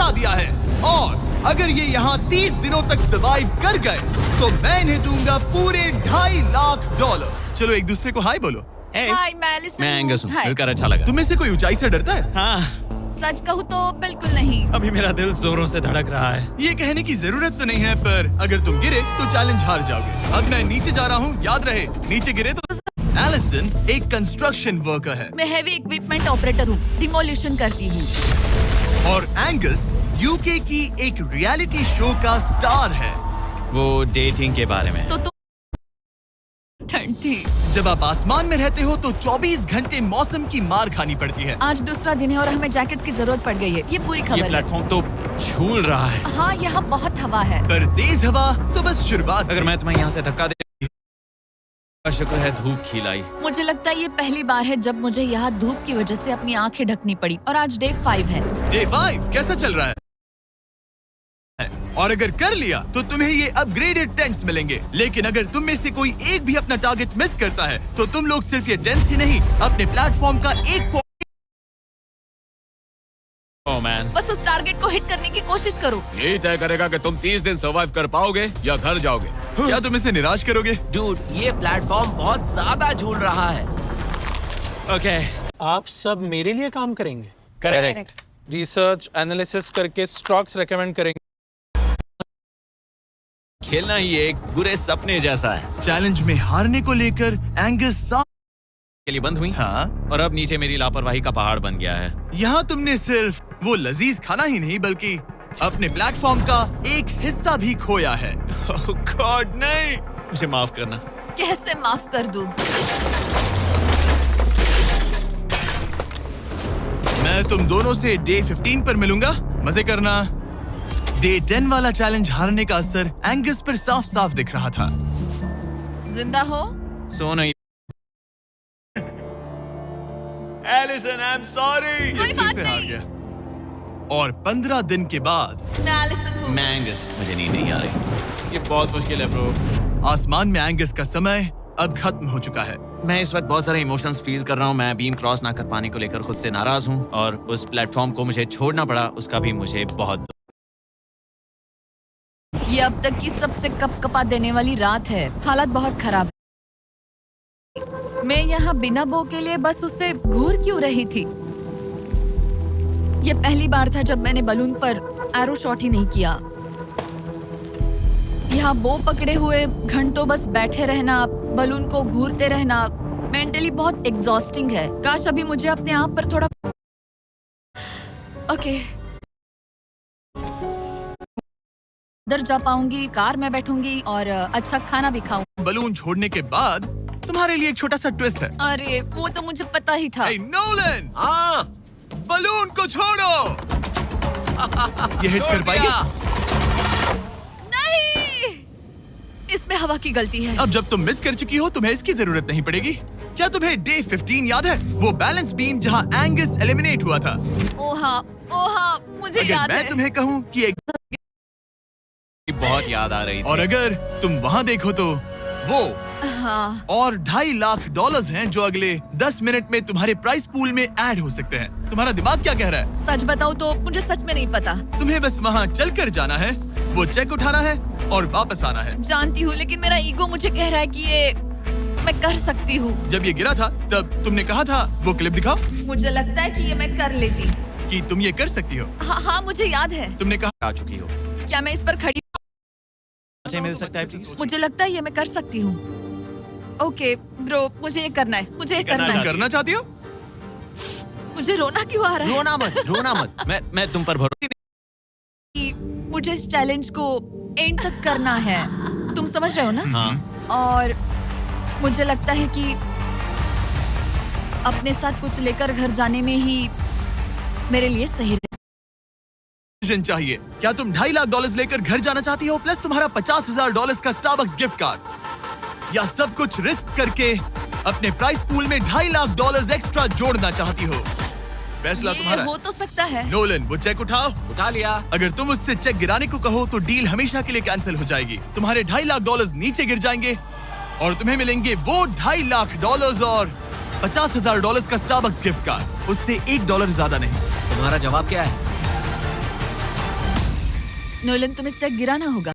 बचा दिया है, और अगर ये यहाँ 30 दिनों तक सर्वाइव कर गए तो मैं इन्हें दूंगा पूरे $2.5 लाख। चलो एक दूसरे को हाय बोलो। हाय, मैं एलिसन मैं हूँ। एंगस हूँ, हाय। मिलकर अच्छा लगा। तुम में से कोई ऊंचाई से डरता है? हाँ, सच कहूँ तो बिल्कुल नहीं। अभी मेरा दिल जोरों से धड़क रहा है। ये कहने की जरूरत तो नहीं है, पर अगर तुम गिरे तो चैलेंज हार जाओगे। अब मैं नीचे जा रहा हूँ, याद रहे नीचे गिरे तो। एलिसन एक कंस्ट्रक्शन वर्कर है मैं हेवी इक्विपमेंट ऑपरेटर हूँ, डिमोलिशन करती हूँ। और एंगस यूके की एक रियलिटी शो का स्टार है। वो डेटिंग के बारे में। तो ठंड थी। जब आप आसमान में रहते हो तो 24 घंटे मौसम की मार खानी पड़ती है। आज दूसरा दिन है और हमें जैकेट्स की जरूरत पड़ गई है। ये पूरी ये खबर है। प्लेटफॉर्म तो झूल रहा है। हाँ, यहाँ बहुत हवा है। पर तेज हवा तो बस शुरुआत। अगर मैं तुम्हें यहाँ से धक्का दे, शुक्र है धूप खिलाई। मुझे लगता है ये पहली बार है जब मुझे यहाँ धूप की वजह से अपनी आंखें ढकनी पड़ी, और आज डे 5 है। डे 5 कैसा चल रहा है? और अगर कर लिया तो तुम्हें ये अपग्रेडेड टेंट्स मिलेंगे। लेकिन अगर तुम में से कोई एक भी अपना टारगेट मिस करता है तो तुम लोग सिर्फ ये टेंट्स ही नहीं, अपने प्लेटफॉर्म का एक ओह मैन, बस उस टारगेट को हिट करने की कोशिश करो। यही तय करेगा कि तुम 30 दिन सर्वाइव कर पाओगे या घर जाओगे। क्या तुम इसे निराश करोगे? डूड, ये प्लेटफॉर्म बहुत ज्यादा झूल रहा है। ओके। आप सब मेरे लिए काम करेंगे, करेक्ट। रिसर्च एनालिसिस करके स्टॉक्स रेकमेंड करेंगे। खेलना ही एक बुरे सपने जैसा है। चैलेंज में हारने को लेकर एंगस के लिए बंद हुई। हाँ, और अब नीचे मेरी लापरवाही का पहाड़ बन गया है। यहाँ तुमने सिर्फ वो लजीज खाना ही नहीं बल्कि अपने प्लेटफॉर्म का एक हिस्सा भी खोया है। ओह गॉड, नहीं, मुझे माफ करना। कैसे माफ कर दूं? मैं तुम दोनों से डे 15 पर मिलूंगा, मजे करना। डे 10 वाला चैलेंज हारने का असर एंगस पर साफ साफ दिख रहा था। जिंदा हो? सो नहीं। Allison, I am sorry. कोई बात से हार नहीं। गया। और 15 दिन के बाद मैं एलिसन हूँ। मैं एंगस, मुझे नींद नहीं आ रही। ये बहुत मुश्किल है ब्रो। आसमान में एंगस का समय अब खत्म हो चुका है। मैं इस वक्त बहुत सारे इमोशंस फील कर रहा हूँ। मैं बीम क्रॉस ना कर पाने को लेकर खुद से नाराज हूँ, और उस प्लेटफॉर्म को मुझे छोड़ना पड़ा, उसका भी मुझे बहुत। ये अब तक की सबसे कपकपा देने वाली रात है। हालत बहुत खराब है। मैं यहाँ बिना बो के लिए बस उसे घूर क्यों रही थी? ये पहली बार था जब मैंने बलून पर एरो शॉट ही नहीं किया। यहाँ बो पकड़े हुए घंटों बस बैठे रहना, बलून को घूरते रहना, मेंटली बहुत एग्जॉस्टिंग है। काश अभी मुझे अपने आप पर थोड़ा ओके उधर जा पाऊंगी, कार में बैठूंगी और अच्छा खाना भी खाऊं। बलून छोड़ने के बाद तुम्हारे लिए एक छोटा सा ट्विस्ट है। अरे वो तो मुझे पता ही था। Hey, नोलन, हाँ, बलून को छोड़ो। ये हिट कर पाएगी? नहीं, इसमें हवा की गलती है। अब जब तुम मिस कर चुकी हो तुम्हें इसकी जरूरत नहीं पड़ेगी। क्या तुम्हें डे 15 याद है? वो बैलेंस बीम जहाँ एंगस एलिमिनेट हुआ था। ओहा, मुझे अगर याद मैं है। तुम्हें कहूँ कि एक बहुत याद आ रही थी। और अगर तुम वहाँ देखो तो वो हाँ, और $2.5 लाख हैं जो अगले 10 मिनट में तुम्हारे प्राइस पूल में ऐड हो सकते हैं। तुम्हारा दिमाग क्या कह रहा है? सच बताऊं तो मुझे सच में नहीं पता। तुम्हें बस वहाँ चलकर जाना है, वो चेक उठाना है और वापस आना है। जानती हूँ, लेकिन मेरा ईगो मुझे कह रहा है कि ये मैं कर सकती हूँ। जब ये गिरा था तब तुमने कहा था वो क्लिप दिखाओ मुझे लगता है कि ये मैं कर लेती। कि तुम ये कर सकती हो। हाँ, मुझे याद है। तुमने कहा आ चुकी हो। क्या मैं इस पर खड़ी? मुझे मिल सकता है प्लीज? मुझे लगता है ये मैं कर सकती हूँ। ओके ब्रो, मुझे ये करना है, मुझे ये करना तुम है। करना चाहती हो? मुझे रोना क्यों आ रहा है? रोना मत। मैं तुम पर भरोसा कि मुझे इस चैलेंज को एंड तक करना है। तुम समझ रहे हो ना? हाँ। और मुझे लगता है कि अपने साथ कुछ लेकर घर जाने में ही मेरे लिए सही रहेगा। डिसीजन चाहिए। क्या तुम $2.5 लाख लेकर घर जाना चाहती हो प्लस तुम्हारा $50,000 का स्टारबक्स गिफ्ट कार्ड, या सब कुछ रिस्क करके अपने प्राइस पूल में $2.5 लाख एक्स्ट्रा जोड़ना चाहती हो? फैसला ये तुम्हारा। हो तो सकता है। नोलन, वो चेक उठाओ। उठा लिया। अगर तुम उससे चेक गिराने को कहो तो डील हमेशा के लिए कैंसिल हो जाएगी। तुम्हारे $2.5 लाख नीचे गिर जाएंगे और तुम्हें मिलेंगे वो $2.5 लाख और $50,000 का स्टारबक्स गिफ्ट कार्ड। उससे $1 ज्यादा नहीं। तुम्हारा जवाब क्या है? नोलन तुम्हें चेक गिराना होगा।